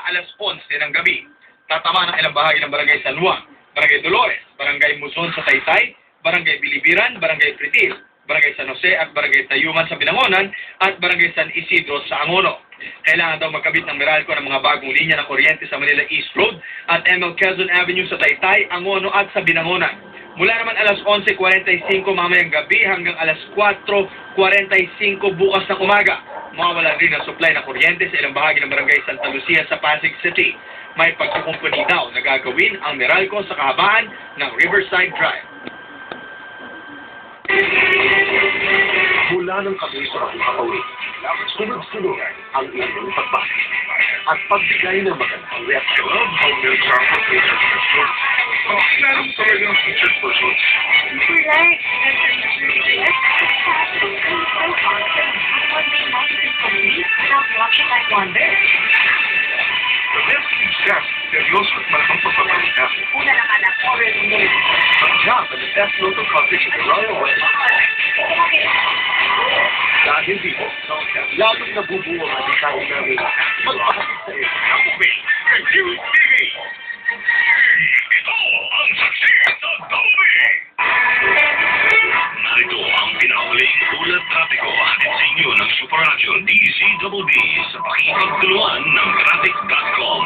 alas 11 ng gabi. Tatama ng ilang bahagi ng Barangay San Juan, Barangay Dolores, Barangay Muson sa Taytay, Barangay Bilibiran, Barangay Pritil, Barangay San Jose at Barangay Tayuman sa Binangonan at Barangay San Isidro sa Angono. Kailangan daw magkabit ng Meralco ng mga bagong linya ng kuryente sa Manila East Road at ML Quezon Avenue sa Taytay, Angono at sa Binangonan. Mula naman alas 11:45 mamayang gabi hanggang alas 4:45 bukas ng umaga. Mawawala rin ang supply ng kuryente sa ilang bahagi ng Barangay Santa Lucia sa Pasig City. May pagkukumpuni daw na gagawin ang Meralco sa kahabaan ng Riverside Drive. Mula ng kami sa mga kapawid, sunod-sunuran ang inyong pagbati at pagbigay ng magandang reaksyon. How their transportation system. Kailangan talaga ng featured persons. The best is chef, seryoso at malakang pagpapalinga. Una lang anak, already made. Ang jam and the best local coverage of the Royal West. Dahil dito, lalong nabubuo ang design namin magpapasok sa iyo. Kapumi, Review TV. Ito ang saksi sa Dolby. Narito ang pinakahuling ulat trapiko hatid sa inyo ng Super Radio DZBB sa pakikipagtulungan ng Traffic.com.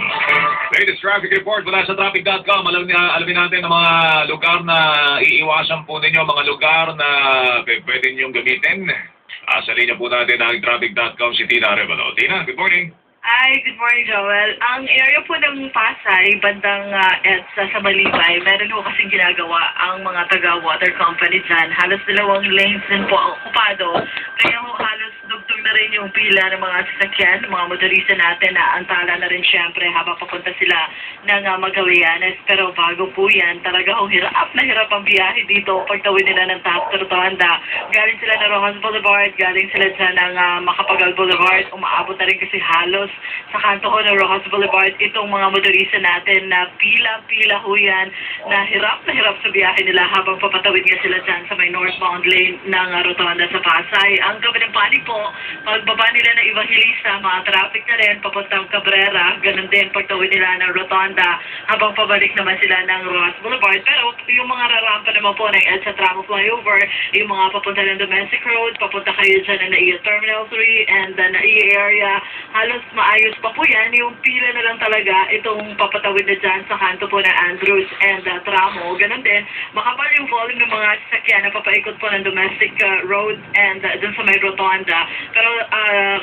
Latest traffic report mula sa Traffic.com. Alamin natin ang mga lugar na iiwasan po ninyo, mga lugar na pwede ninyong gamitin. Sa linya po natin ang Traffic.com si Tina Arevalo. Tina, good morning. Ay, good morning, Joel. Ang area po ng Pasay, bandang EDSA sa Malibay, meron po kasing ginagawa ang mga taga-water company dyan. Halos 2 lanes din po ang okupado. Kaya po halos dugtong na rin yung pila ng mga sasakyan, mga motorista natin na antala na rin syempre habang papunta sila ng Magallanes. Pero bago po yan, talaga hirap na hirap ang biyahe dito. Pagtawid nila ng Taft Rotonda, galing sila ng Rojas Boulevard, galing sila dyan ng Macapagal Boulevard, umaabot na rin kasi halos sa kanto ko ng Rojas Boulevard, itong mga motorista natin na pila-pila ho yan, na hirap sa biyahe nila habang papatawid nga sila dyan sa may northbound lane ng Rotonda sa Pasay. Ang gabi ng panig po, pagbaba nila ng Evangelista, mga traffic na rin, papuntang Cabrera, ganun din pagtawid nila ng Rotonda habang pabalik naman sila ng Rojas Boulevard. Pero yung mga rarampa naman po ng EDSA Tramo Flyover, yung mga papunta ng Domestic Road, papunta kayo dyan ng NAIA Terminal 3 and the NAIA area, halos maayos pa po yan. Yung pila na lang talaga itong papatawid na dyan sa kanto po ng Andrews and Tramo. Ganon din, makapal yung volume ng mga sasakyan na papaikot po ng domestic road and dun sa may rotonda. Pero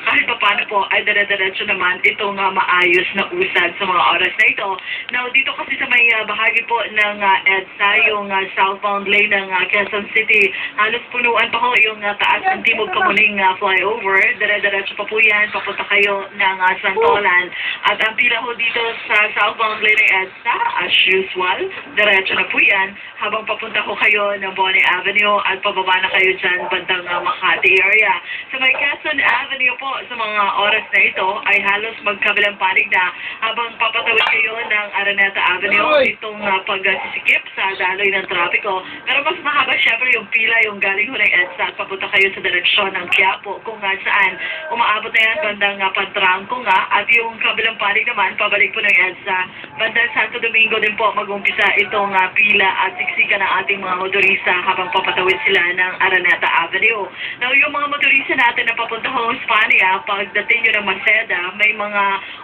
kahit pa paano po ay dire-diretso naman itong maayos na usad sa mga oras na ito. Now, dito kasi sa may bahagi po ng EDSA, yung southbound lane ng Quezon City, halos punuan pa ho yung taas ng Timog Kamuning flyover. Dire-diretso pa po yan, papunta kayo ng Santolan. At ang pila ho dito sa southbound lane ng EDSA, as usual, diretso na po yan habang papunta ko kayo ng Bonnie Avenue at pababa na kayo dyan bandang Makati area. Sa may Quezon Avenue po, sa mga oras na ito, ay halos magkabilang panig na habang papatawid kayo ng Araneta Avenue, itong pagsisikip sa daloy ng trapiko. Pero mas mahaba syempre yung pila, yung galing ho ng EDSA at papunta kayo sa direksyon ng Quiapo, kung saan umaabot na yan bandang Pantrangco nga, at yung kabilang panig naman, pabalik po ng EDSA. Bandang Santo Domingo din po mag-umpisa itong pila at siksika ng ating mga motorista habang papatawid sila ng Araneta Avenue. Now, yung mga motorista natin na papunta ho sa Hispania, pagdating nyo ng Maceda, may mga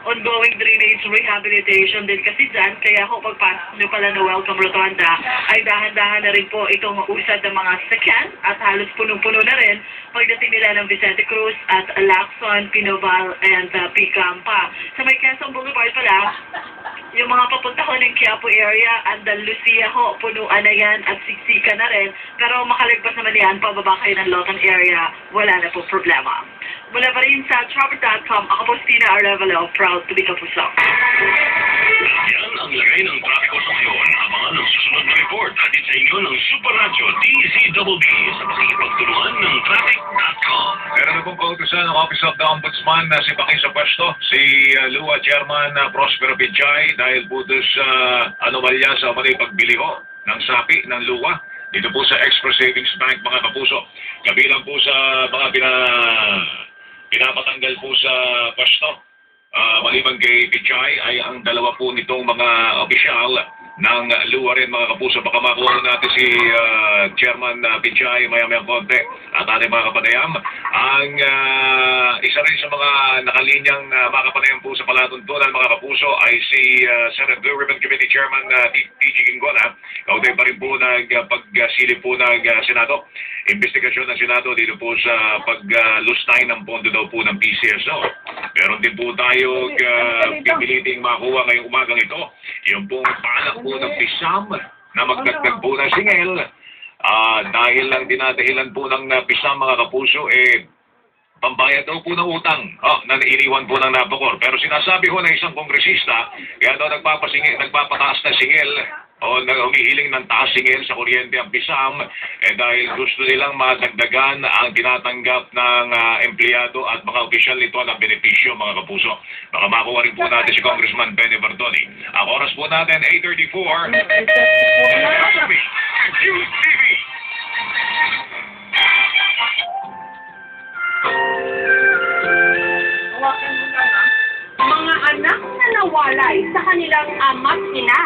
ongoing drainage rehabilitation din kasi dyan. Kaya ho, pagpasok nyo pala na Welcome Rotonda, ay dahan-dahan na rin po itong usad ng mga sasakyan at halos punong-puno na rin pagdating nila ng Vicente Cruz at Lacson, Pinoval, and Picampa. Sa may Quezon Boulevard pala, yung mga papunta ho ng Quiapo area, Andalusia ho, punuan na yan at siksika na rin. Pero makalagpas naman yan, pababa kayo ng Lotan area, wala na po problema. Mula pa rin sa Traffic.com, ako po si Tina Arevalo, proud to be Kapuso. Yan ang lagay ng trapiko sa ngayon. Abangan ang susunod na report hatid sa inyo ng Super Radio DZBB sa pakikipagtulungan ng Traffic.com. Meron na pong pautusan ng Office of the Ombudsman na si Paking sa pwesto, si Lua Chairman Prospero Pijay dahil po doon sa anomalya sa manay pagbili ho ng sapi ng luwa dito po sa Express Savings Bank, mga kapuso. Kabilang po sa mga pinapatanggal po sa pwesto maliban kay Pichay ay ang dalawa po nitong mga opisyal ng luwa rin mga kapuso. Baka makuha natin si Chairman Pichay maya-maya konti at ating mga kapanayam. Ang isa rin sa mga nakalinyang mga kapanayam po sa palatuntunan mga kapuso ay si Senate Blue Ribbon Committee Chairman T.G. Ginggona. Kauday pa rin po pagsilip po ng Senado. Investigasyon ng Senado dito po sa paglustay ng pondo daw po ng PCSO. Meron din po tayo pipiliting makuha ngayong umagang ito. Yung pong balak po ng PISAM na magdagdag po ng singil. Dahil lang dinadahilan po ng PISAM mga kapuso, pambayad daw po ng utang na iniwan po ng Napocor. Pero sinasabi ko na isang kongresista, kaya daw nagpapataas na singil o humihiling ng taas singil sa kuryente ang PISAM dahil gusto nilang madagdagan ang tinatanggap ng empleyado at mga opisyal nito ng benepisyo mga kapuso. Baka makuha rin po natin si Congressman Benny Bardoni. Ang oras po natin 8:34. News TV. Mga anak na nawalay sa kanilang ama't ina.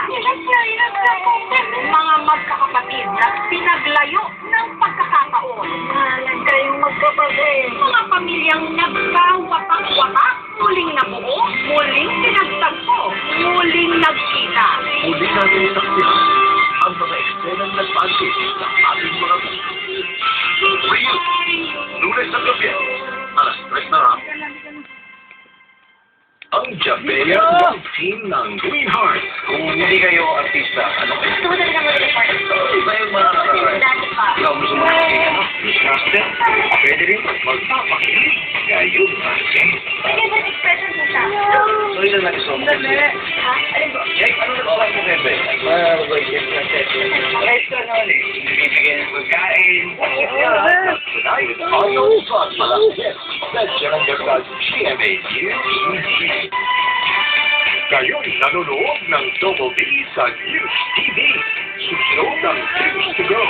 Mga magkakapatid na pinaglayo ng pagkakataon. Halang kayong magkapatid. Mga pamilyang nagkawatak-watak, muling nabuo, muling pinagtagpo, muling nagkita. Muli natin saksihan ang mga eksenang nagpaansin ng ating mga buhay. Real, Lunes ng gabi, alas 3 na hapon. Ang Jabea Young Team ng Green Heart. Kung hindi kayo artista, ano kayo? Gusto ko talaga mag-report. Iba yung mga... Dati pa. Ikaw gusto mo magiging ano? Newscaster? Pwede rin magpapakilig. Kaya yun, okay. Sige, ba't expression mo siya? So yun ang nag-isong. Ha? Alin ba? Jake, ano nagawa mo, Bebe? Mag-isip na session. Restaurant nun eh. Bibigyan ng pagkain. Tonight, Audio Plus Malakit. Session ang gagawin GMA News. Kayo'y nanonood ng Double B sa News TV. Susunod ang News to Go.